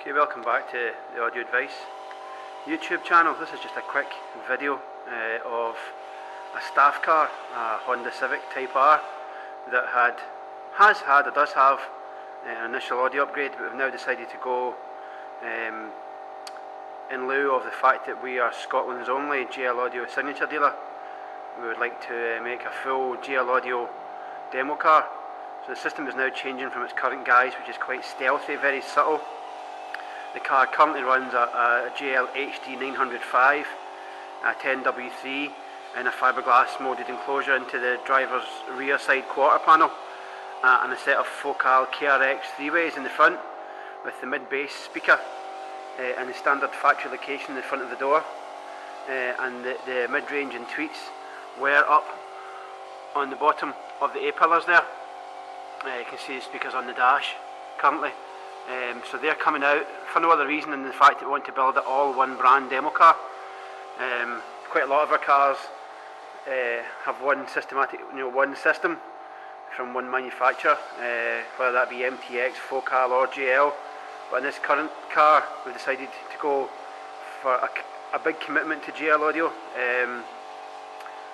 Okay, welcome back to the Audio Advice YouTube channel. This is just a quick video of a staff car, a Honda Civic Type R, that does have an initial audio upgrade, but we've now decided to go in lieu of the fact that we are Scotland's only GL Audio signature dealer. We would like to make a full GL Audio demo car. So the system is now changing from its current guise, which is quite stealthy, very subtle. The car currently runs a GL HD 905, a 10W3 and a fiberglass molded enclosure into the driver's rear side quarter panel, and a set of Focal KRX 3-ways in the front with the mid-bass speaker and the standard factory location in the front of the door, and the mid-range and tweets were up on the bottom of the A-pillars there. You can see the speakers on the dash currently. So they're coming out for no other reason than the fact that we want to build it all one brand demo car. Quite a lot of our cars have one system from one manufacturer, whether that be MTX, Focal or GL. But in this current car, we've decided to go for a big commitment to GL audio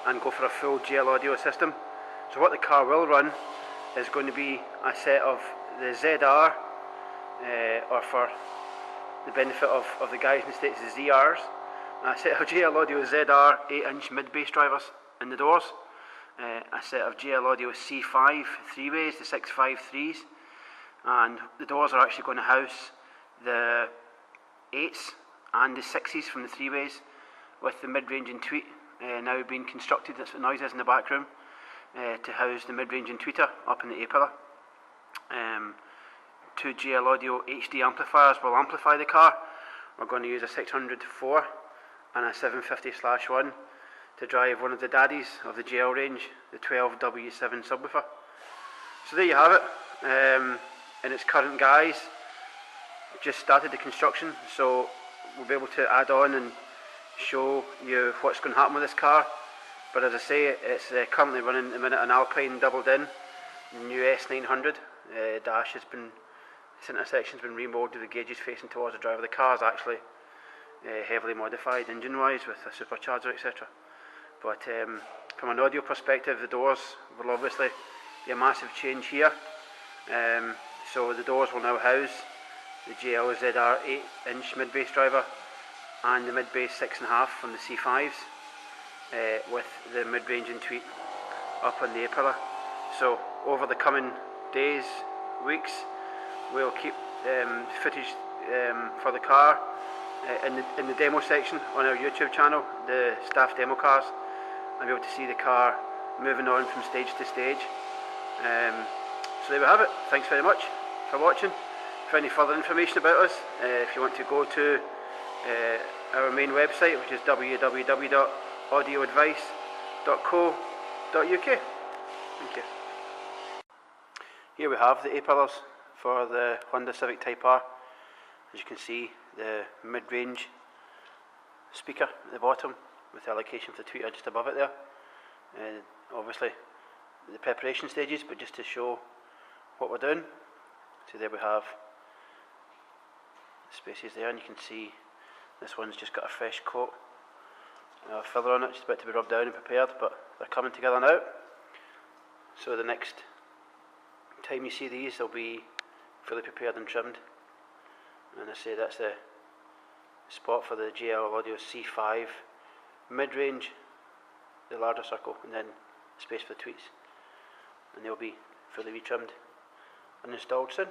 and go for a full GL audio system. So what the car will run is going to be a set of the ZR, or for the benefit of the guys in the States, the ZRs, a set of GL Audio ZR 8-inch mid-bass drivers in the doors, a set of GL Audio C5 3-ways, the 653s, and the doors are actually going to house the 8s and the 6s from the 3-ways, with the mid-range and tweet now being constructed. That's what noise is in the back room, to house the mid-range and tweeter up in the A-pillar. Two GL Audio HD amplifiers will amplify the car. We're going to use a 604 and a 750/1 to drive one of the daddies of the GL range, the 12W7 subwoofer. So there you have it, in its current guise. Just started the construction, so we'll be able to add on and show you what's going to happen with this car. But as I say, it's currently running at the minute an Alpine doubled in new S900. Dash has been, this intersection has been remoulded with gauges facing towards the driver. The car is actually heavily modified engine-wise with a supercharger, etc. But from an audio perspective, the doors will obviously be a massive change here. So the doors will now house the GL ZR 8-inch mid-bass driver and the mid-bass 6.5 from the C5s, with the mid-range and tweet up on the A-pillar. So over the coming days, weeks, we'll keep footage for the car in the demo section on our YouTube channel, the staff demo cars, and be able to see the car moving on from stage to stage. So there we have it. Thanks very much for watching. For any further information about us, if you want to go to our main website, which is www.audioadvice.co.uk. Thank you. Here we have the A-pillars for the Honda Civic Type R. As you can see, the mid-range speaker at the bottom with the allocation for the tweeter just above it there. Obviously the preparation stages, but just to show what we're doing. So there we have the spaces there, and you can see this one's just got a fresh coat of filler on it, just about to be rubbed down and prepared, but they're coming together now. So the next time you see these, they'll be fully prepared and trimmed. And I say that's the spot for the GL Audio C5 mid-range, the larger circle, and then space for the tweets, and they'll be fully retrimmed and installed soon.